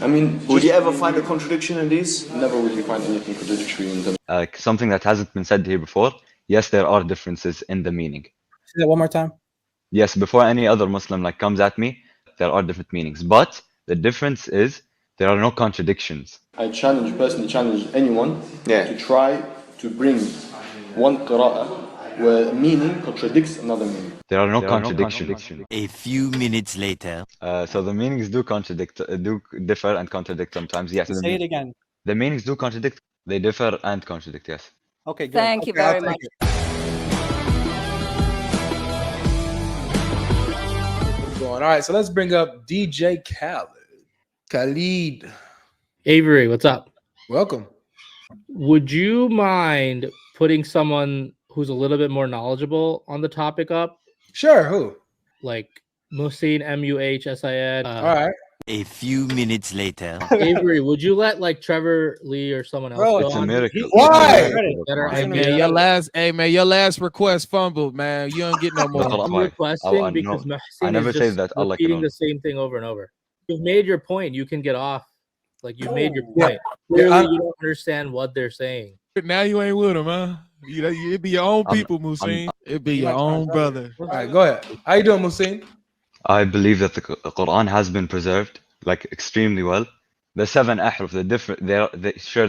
I mean, would you ever find a contradiction in these? Never would you find anything contradictory in them. Something that hasn't been said here before. Yes, there are differences in the meaning. Say that one more time. Yes, before any other Muslim comes at me, there are different meanings. But the difference is there are no contradictions. I personally challenge anyone to try to bring one qira'ah where a meaning contradicts another meaning. There are no contradictions. A few minutes later. So the meanings do differ and contradict sometimes. Yes. Say it again. The meanings do contradict. They differ and contradict. Yes. Okay, good. Thank you very much. All right, so let's bring up DJ Khalid. Avery, what's up? Welcome. Would you mind putting someone who's a little bit more knowledgeable on the topic up? Sure, who? Like Muhsin, Muhsin. All right. A few minutes later. Avery, would you let like Trevor Lee or someone else go it's on? a miracle. Why? Hey man, your last request fumbled, man. You don't get no more. I'm requesting because Muhsin I never is say just that. repeating the same thing over and over. You've made your point. You can get off. Like you've made your point. Clearly, you don't understand what they're saying. Now you ain't with them, huh? It'd be your own people, Muhsin. It'd be your own brother. All right, go ahead. How you doing, Muhsin? I believe that the Quran has been preserved extremely well. The 7 ahruf,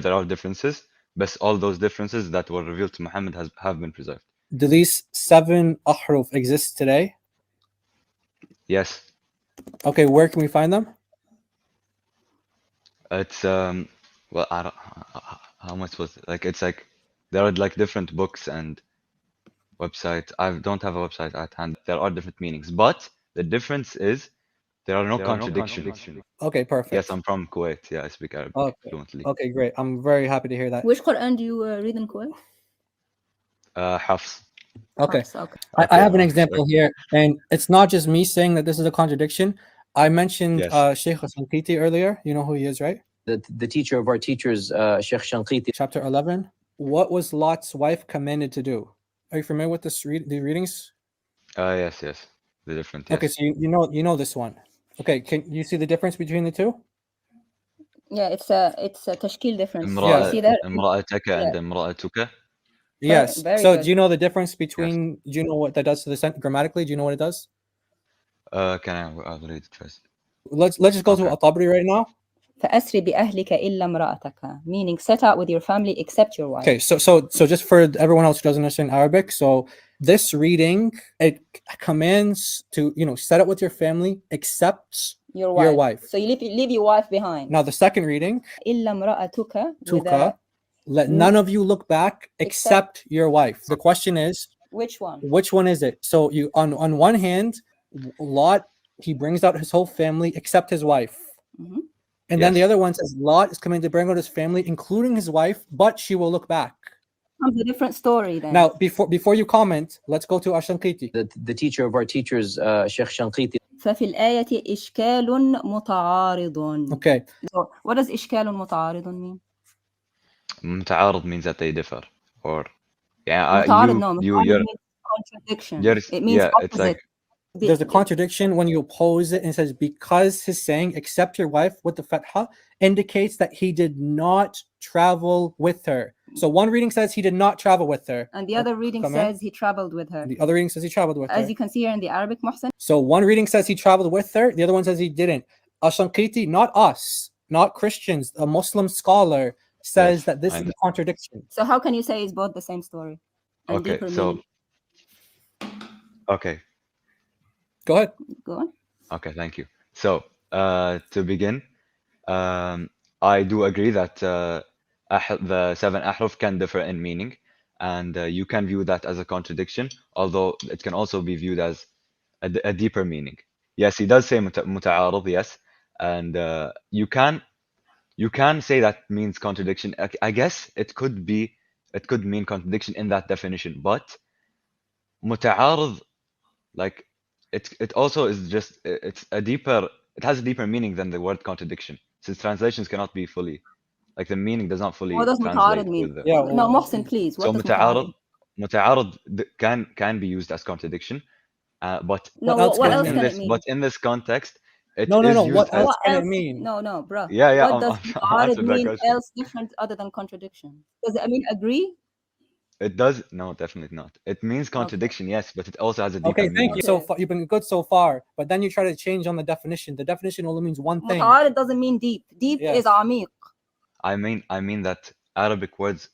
there are differences, but all those differences that were revealed to Muhammad have been preserved. Do these 7 ahruf exist today? Yes. Okay, where can we find them? It's well, I don't, how much was it? It's there are different books and websites. I don't have a website at hand. There are different meanings, but the difference is there are no contradictions. Okay, perfect. Yes, I'm from Kuwait. Yeah, I speak Arabic fluently. Okay, great. I'm very happy to hear that. Which Quran do you read in Kuwait? Hafs. Okay. Hafs, okay. I have an example here, and it's not just me saying that this is a contradiction. I mentioned Sheikh Shanqiti earlier. You know who he is, right? The teacher of our teachers, Sheikh Shanqiti. Chapter 11. What was Lot's wife commanded to do? Are you familiar with the readings? Yes. The different. Yes. Okay, so you know this one. Okay, can you see the difference between the two? Yeah, it's a tashkil difference. You see that? Imra'ataka and imra'atuka. Yes. Very So good. do you know the difference between? Do you know what that does to the sentence grammatically? Do you know what it does? I'll read it first. Let's just go to At-Tabari right now. فأسر بأهلك إلا امرأتك, meaning set out with your family except your wife. Okay, so just for everyone else who doesn't understand Arabic, so this reading, it commands to set out with your family except your wife. So you leave your wife behind. Now the second reading, إلا امرأتك, let none of you look back except your wife. The question is, which one? Which one is it? So you on one hand, Lot, he brings out his whole family except his wife. Mm-hmm. And then the other one says Lot is coming to bring out his family, including his wife, but she will look back. It's a different story then. Now, before you comment, let's go to Ash-Shanqiti. The teacher of our teachers, Sheikh Shanqiti. ففي الآية إشكال متعارض. Okay. So what does إشكال متعارض mean? متعارض means that they differ, or متعارض means contradiction. It means opposite. There's a contradiction when you oppose it and it says because his saying except your wife with the fatha indicates that he did not travel with her. So one reading says he did not travel with her. And the other reading says he traveled with her. The other reading says he traveled with her. As you can see here in the Arabic, Muhsin. So one reading says he traveled with her. The other one says he didn't. Ash-Shanqiti, not us, not Christians, a Muslim scholar, says that this is a contradiction. So how can you say it's both the same story? Okay, so... Okay. Go ahead. Go on. Okay, thank you. So, to begin, I do agree that the 7 ahruf can differ in meaning, and you can view that as a contradiction, although it can also be viewed as a deeper meaning. Yes, he does say muta'arad, yes, and you can say that means contradiction. I guess it could mean contradiction in that definition, but muta'arad, it also is just it has a deeper meaning than the word contradiction, since translations cannot be fully the meaning does not fully what does muta'arad mean? No, Muhsin, please. So muta'arad can be used as contradiction, but what else can it mean? But in this context It No. is used What as- else can it else? mean? No, bro. Yeah, What does I'll answer muta'arid that mean question. else different other than contradiction? Does it mean agree? It does. No, definitely not. It means contradiction, yes, but it also has a deeper Okay, meaning. thank you. So far, you've been good so far, but then you try to change on the definition. The definition only means one thing. Muta'arid doesn't mean deep. Deep Yes. is amiq. I mean that Arabic words,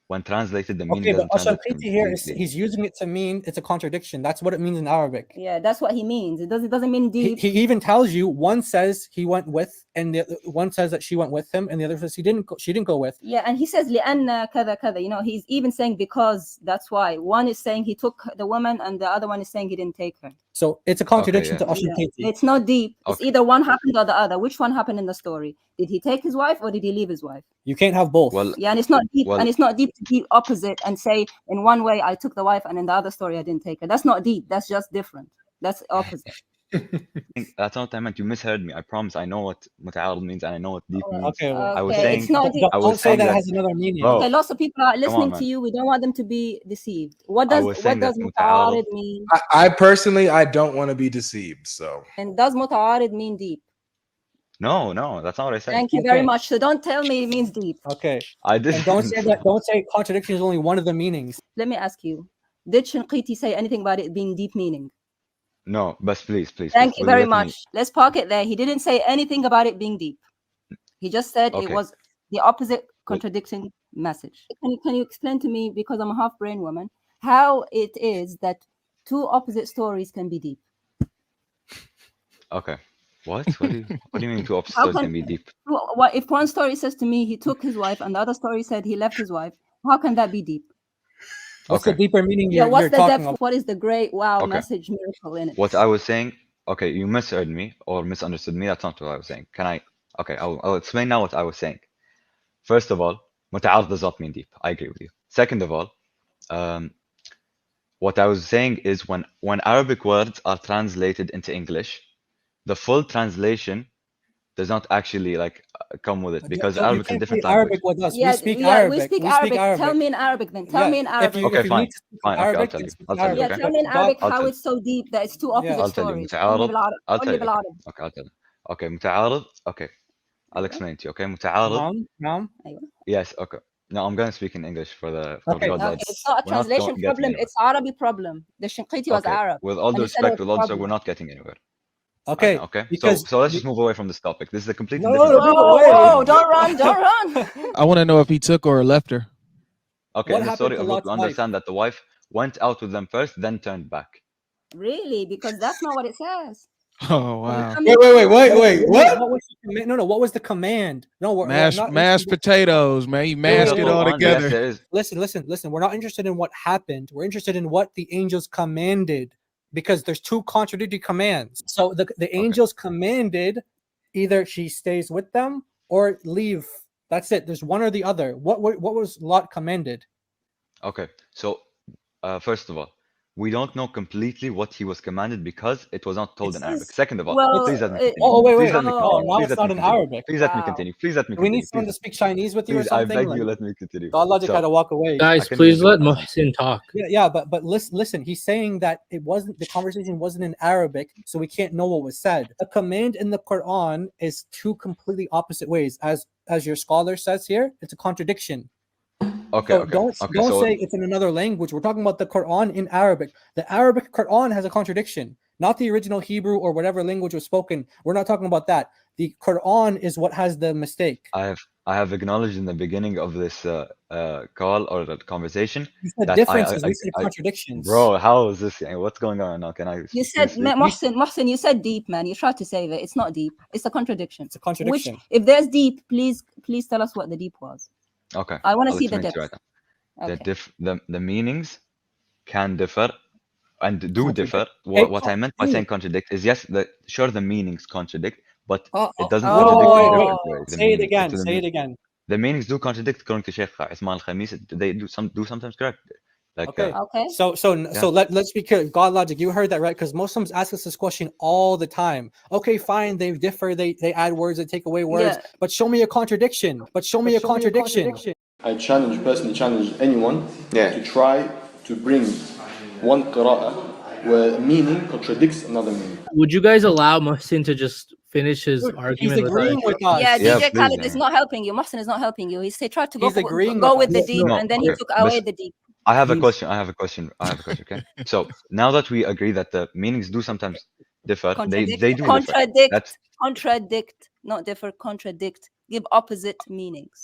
when translated, the meaning Okay, but doesn't translate Ashanqiti here is completely. he's using it to mean it's a contradiction. That's what it means in Arabic. Yeah, that's what he means. It doesn't mean deep. He even tells you one says he went with, and the one says that she went with him, and the other says she didn't go with. Yeah, and he says لأن كذا كذا. You know, he's even saying because. That's why one is saying he took the woman, and the other one is saying he didn't take her. So it's a contradiction yeah. to Ashanqiti. It's not deep. It's Okay. either one happened or the other. Which one happened in the story? Did he take his wife or did he leave his wife? You can't have both. Well, Yeah, and it's not deep. Well- And it's not deep to be opposite and say in one way I took the wife and in the other story I didn't take her. That's not deep. That's just different. That's opposite. that's not what I meant. You misheard me. I promise. I know what muta'arid means and I know what deep means. Okay, well, I was Okay, saying. it's not deep. I don't was say saying that that. has another meaning. Bro, Okay, lots of people are listening man. to you. We don't want them to be deceived. What I does was saying that muta'arid mean? I personally, I don't want to be deceived. So And does muta'arid mean deep? No, that's not what I said. Thank you very Okay. much. So don't tell me it means deep. Okay, I did. and don't say that. Don't say contradiction is only one of the meanings. Let me ask you, did Shinqiti say anything about it being deep meaning? No, but please. Thank you will very let me- much. Let's park it there. He didn't say anything about it being deep. He just said it Okay. was the opposite contradicting message. Can you explain to me, because I'm a half brain woman, how it is that two opposite stories can be deep? Okay. What? What do you mean two opposite How stories can- can be deep? What if one story says to me he took his wife and the other story said he left his wife? How can that be deep? What's the Okay. deeper meaning Yeah, you're what's the talking depth? about? What is the great wow Okay. message miracle in it? What I was saying, okay, you misheard me or misunderstood me. That's not what I was saying. Okay, I'll explain now what I was saying. First of all, muta'arid does not mean deep. I agree with you. Second of all, what I was saying is when Arabic words are translated into English, the full translation does not actually come with it because You Arabic is a can't different speak language. Arabic with us. Yeah, we speak we Arabic. speak Arabic. Tell me in Arabic then. Tell me in Arabic. Okay, If you fine. need to speak Fine, okay, I'll Arabic, tell then you. speak I'll tell you, Arabic. Yeah, okay. tell me in God- Arabic I'll how tell it's so deep that it's two opposite I'll tell you. stories. متعارض. I'll tell قولي you. بالعربي. Okay, I'll tell you. Okay, متعارض. Okay, I'll explain it to you. Okay, متعارض. Naam. Yes. Okay. No, I'm gonna speak in English for Okay. God. Okay, it's not a We're not translation getting problem, anywhere. it's Arabi problem. The Shinqiti was Okay. Arab. With all and due he said respect, it was with all due problem. respect, we're not getting anywhere. Okay. Okay. Because So let's just move away from this topic. This is a completely No, different. no, topic. Whoa, don't run. I want to know if he took or left her. Okay. What In the happened story to of Lot, Lot's we understand that the wife went out with them first, then turned back. Really? Because that's not what it says. Oh wow! wait, what? What was the command? No, what was the command? No, we're not Mashed potatoes, man. He mashed it all Yes, together. there is. Listen. We're not interested in what happened. We're interested in what the angels commanded, because there's two contradictory commands. So the angels commanded either she stays with them or leave. That's it. There's one or the other. What was Lot commanded? Okay. So, first of all, we don't know completely what he was commanded because it was not told in Arabic. Second of all, please let me continue. Oh, wait. Please let me Oh, continue. now Please it's let not me in continue. Arabic. Please let me continue. Please let me Do we continue. need someone to speak Chinese with you or Please, I something? beg you, let me continue. God logic had to walk away. Guys, can please do let that. Muhsin talk. Yeah, but listen. He's saying that the conversation wasn't in Arabic, so we can't know what was said. A command in the Quran is two completely opposite ways. As your scholar says here, it's a contradiction. Okay, So okay. don't So say it's in another language. We're talking about the Quran in Arabic. The Arabic Quran has a contradiction, not the original Hebrew or whatever language was spoken. We're not talking about that. The Quran is what has the mistake. I have acknowledged in the beginning of this call or the conversation You said that differences. We said contradictions. Bro, how is this? What's going on now? Can I? You said, please speak? Mohsin, you said deep, man. You tried to save it. It's not deep. It's a contradiction. It's a contradiction. Which, if there's deep, please tell us what the deep was. Okay. I want to I'll see the explain depth. to you right now. Okay. The meanings can differ and do differ. Hey, What I meant by saying contradict is yes, sure the meanings contradict, but it doesn't oh. contradict in different ways. Say it again. Say it again. The meanings do contradict according to Sheikh Ismail Khamis. They do sometimes correct. Like Okay. Okay. So let's be clear. God logic, you heard that right? Because Muslims ask us this question all the time. Okay, fine, they differ, they add words, they take away words, but show me a contradiction. I personally challenge anyone to try to bring one qira'ah where meaning contradicts another meaning. Would you guys allow Muhsin to just finish his Dude, argument. he's agreeing with us. Yeah, Yeah, DJ please, Khaled yeah. is not helping you. Mohsen is not helping you. He tried to He's agreeing go with with the us. deep, No, and then he okay. took away But the deep. I have a Please. question. I have a question. Okay. So now that we agree that the meanings do sometimes differ, they do differ. Contradict, not differ. Contradict. Give opposite meanings.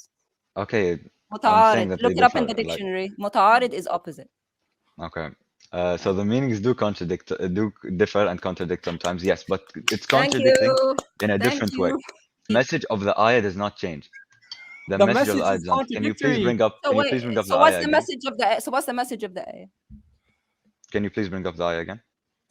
Okay, I'm saying Muta'arid. that Look they it up in differ. the dictionary. Muta'arid is opposite. Okay. So the meanings do differ and contradict sometimes, yes, but it's Thank contradicting you. in a Thank different way. you. The message of the ayah does not change. The The message of the message ayah is does not. Can you please contradictory. bring up? So Can you wait. please bring up So the what's ayah the again? message of the? So what's the message of the ayah? Can you please bring up the ayah again?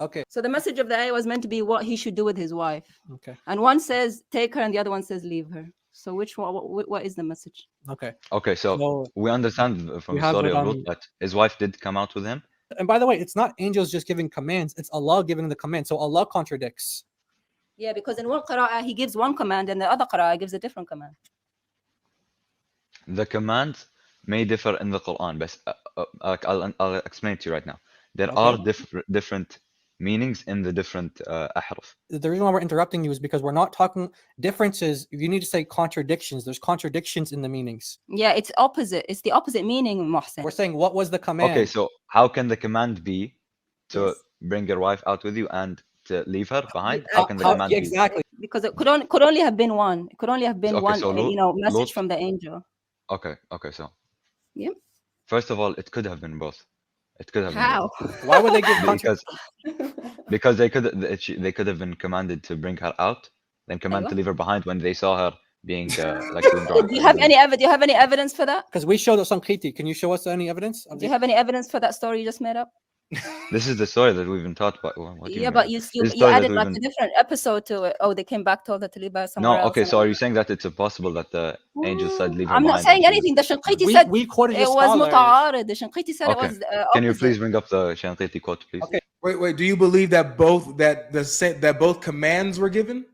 Okay. So the message of the ayah was meant to be what he should do with his wife. Okay. And one says take her, and the other one says leave her. So which one? What is the message? Okay. Okay, so we understand from we the have story it of on- Lot that his wife did come out with him. And by the way, it's not angels just giving commands, it's Allah giving the command. So Allah contradicts. Yeah, because in one qira'ah he gives one command, and the other qira'ah gives a different command. The commands may differ in the Quran, but I'll explain it to you right now. There are different meanings in the different ahruf. The reason why we're interrupting you is because we're not talking differences. You need to say contradictions. There's contradictions in the meanings. Yeah, it's opposite. It's the opposite meaning, Mohsen. We're saying what was the command? Okay, so how can the command be to bring your wife out with you and to leave her behind? How can the command be? Exactly. Because it could only have been one. It could only have been one, so message Lot- from the angel. Okay, so. Yep. First of all, it could have been both. It could have How? been both. Why would they give because they could have been commanded to bring her out, then commanded to leave her behind when they saw her being being drunk. Do you have any evidence for that? Because we showed us on Kriti. Can you show us any evidence? Do you have any evidence for that story you just made up? This is the story that we've been taught about. What do you mean? But you added like a different episode to it. Oh, they came back, told her to leave her somewhere else. Okay, so are you saying that it's impossible that the angel said leave her I'm behind? not saying anything. The Shanqiti said we quoted it was muta'arid. The Shanqiti said it was opposite. Can you please bring up the Shanqiti quote, please? Okay. Wait. Do you believe that both commands were given?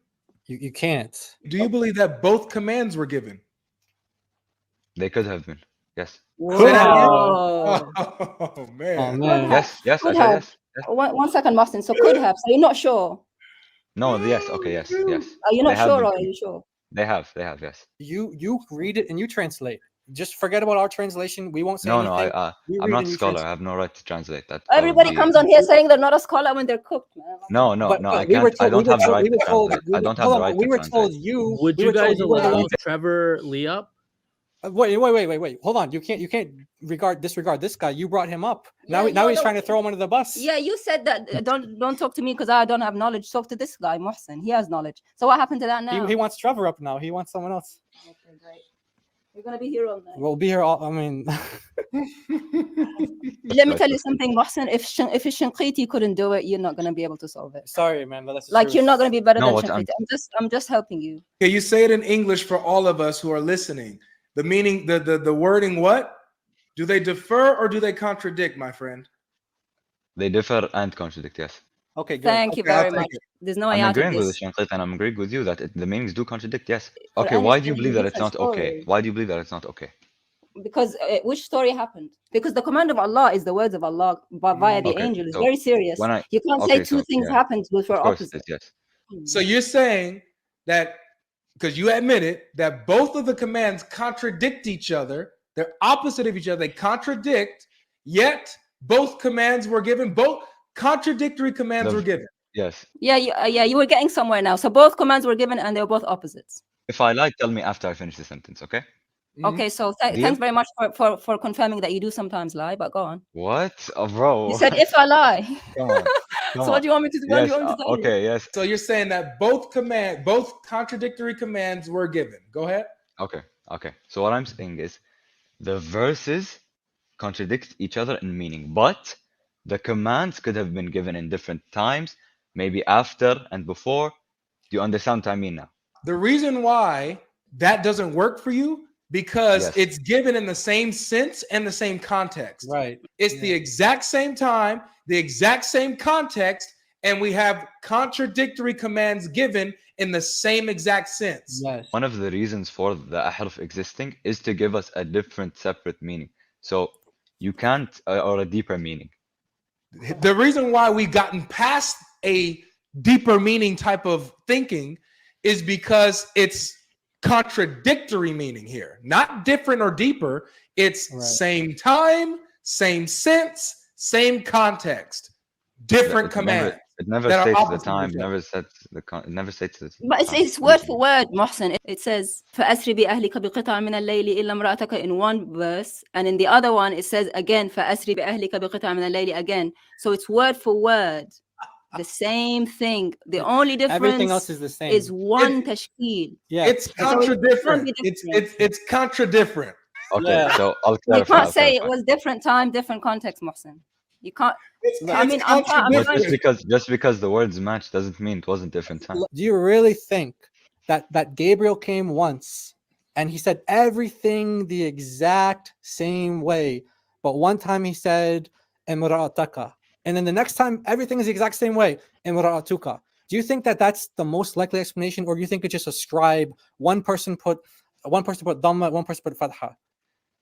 You can't. Do you believe that both commands were given? They could have been. Yes. Say that again? Oh man. Yes. I said yes. One second, Mohsen. So could have. So you're not sure? No. Yes. Okay. Yes. Are you not sure, or are you sure? They have. Yes. You read it and you translate. Just forget about our translation. We won't say anything. I'm not a scholar. I have no right to translate that. Everybody comes on here saying they're not a scholar when they're cooked, man. No. I can't. I don't have the right to translate. I don't have the right to translate. We were told you. Would you guys allow Trevor Lee up? Wait. Hold on. You can't disregard this guy. You brought him up. Now he's trying to throw him under the bus. Yeah, you said that. Don't talk to me because I don't have knowledge. Talk to this guy, Mohsen. He has knowledge. So what happened to that now? He wants Trevor up now. He wants someone else. Okay, great. We're gonna be here all night. We'll be here all. I mean. Let me tell you something, Mohsen. If Shanqiti couldn't do it, you're not gonna be able to solve it. Sorry, man, but that's like you're not gonna be better than Shanqiti. I'm just helping you. Okay, you say it in English for all of us who are listening. The meaning, the wording, what? Do they differ or do they contradict, my friend? They differ and contradict, yes. Okay, good. Thank you very much. There's no I'm agreeing with Shanqiti and I'm agreeing with you that the meanings do contradict, yes. Okay, why do you believe that it's not okay? Why do you believe that it's not okay? Because which story happened? Because the command of Allah is the words of Allah via the angel. It's very serious. You can't say two things happened which were opposite. Yes. So you're saying that because you admitted that both of the commands contradict each other, they're opposite of each other, they contradict, yet both commands were given, both contradictory commands were given. Yes. Yeah, you were getting somewhere now. So both commands were given and they were both opposites. If I lie, tell me after I finish the sentence, okay? Okay, so thanks very much for confirming that you do sometimes lie, but go on. What? Oh, bro. You said if I lie. Come on. So what do you want me to do? Yes, okay, yes. So you're saying that both contradictory commands were given. Go ahead. Okay. So what I'm saying is the verses contradict each other in meaning, but the commands could have been given in different times, maybe after and before. Do you understand what I mean now? The reason why that doesn't work for you because it's given in the same sense and the same context. Right. It's the exact same time, the exact same context, and we have contradictory commands given in the same exact sense. Yes. One of the reasons for the ahruf existing is to give us a different, separate meaning. So you can't, or a deeper meaning. The reason why we've gotten past a deeper meaning type of thinking is because it's contradictory meaning here, not different or deeper. It's same time, same sense, same context, different command. It never states the time. It never states the But it's word for word, Mohsen. It says فَأَسْرِ بِأَهْلِكَ بِقِطْعٍ مِنَ اللَّيْلِ إِلَّا امْرَأَتَكَ in one verse, and in the other one it says again فَأَسْرِ بِأَهْلِكَ بِقِطْعٍ مِنَ اللَّيْلِ again. So it's word for word, the same thing. The only difference Everything else is the same. Is one tashkil. Yeah, it's contradifferent. It's contradifferent. Okay, so I'll clarify. You can't say it was different time, different context, Mohsen. You can't. Just because the words match doesn't mean it wasn't different time. Do you really think that Gabriel came once and he said everything the exact same way, but one time he said imra'ataka, and then the next time everything is the exact same way, imra'atuka? Do you think that that's the most likely explanation, or do you think it's just a scribe? One person put dhamma, one person put fatha.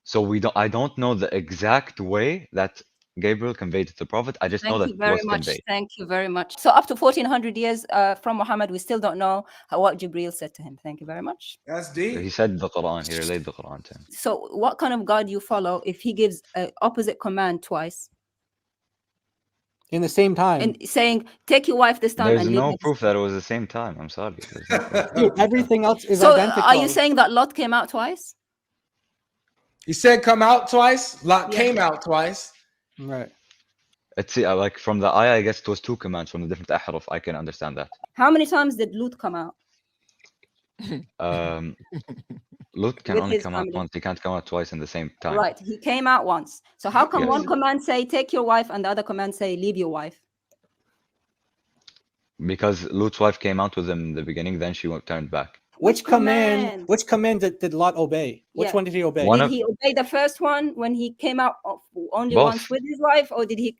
So I don't know the exact way that Gabriel conveyed to the Prophet. I just know that it was conveyed. Thank you very much. So up to 1400 years from Muhammad, we still don't know what Jibreel said to him. Thank you very much. That's deep. He said the Quran. He relayed the Quran to him. So what kind of God you follow if he gives an opposite command twice? In the same time. And saying, take your wife this time. There's no proof that it was the same time. I'm sorry. Dude, everything else is so identical. Are you saying that Lot came out twice? He said come out twice. Lot came out twice. Right. It's like from the ayah, I guess it was two commands from the different ahruf. I can understand that. How many times did Lut come out? Lut can only come out once. He can't come out twice in the same time. Right. He came out once. So how come one command say take your wife and the other command say leave your wife? Because Lut's wife came out with him in the beginning, then she turned back. Which command did Lot obey? Which one did he obey? Did he obey the first one when he came out only once with his wife, or did he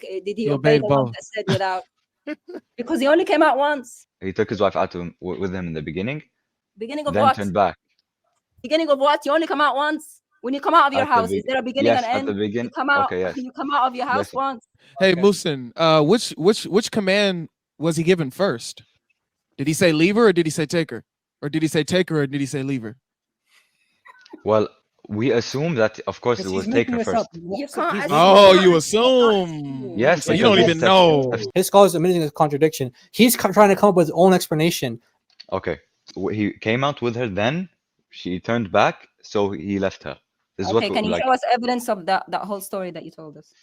obey the one that said without? Because he only came out once. He took his wife out with him in the beginning. Beginning of then what? Turned back. Beginning of what? You only come out once. When you come out of your house, is there a beginning and end? At the beginning. You come out. Okay, yes. You come out of your house once. Hey, Musin, which command was he given first? Did he say leave her or did he say take her? Or did he say take her or did he say leave her? Well, we assume that, of course, it was take her first. You can't you assume. Yes. So you don't even know. His scholars are admitting this contradiction. He's trying to come up with his own explanation. Okay. He came out with her, then she turned back, so he left her. This okay, can you show us evidence of that whole story that you told us?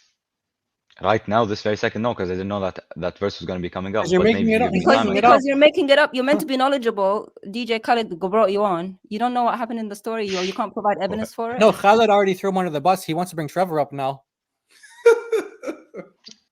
Right now, this very second, no, because I didn't know that verse was going to be coming up. You're making it up. Because you're making it up. You're meant to be knowledgeable. DJ Khaled brought you on. You don't know what happened in the story. You can't provide evidence for it. No, Khaled already threw him under the bus. He wants to bring Trevor up now.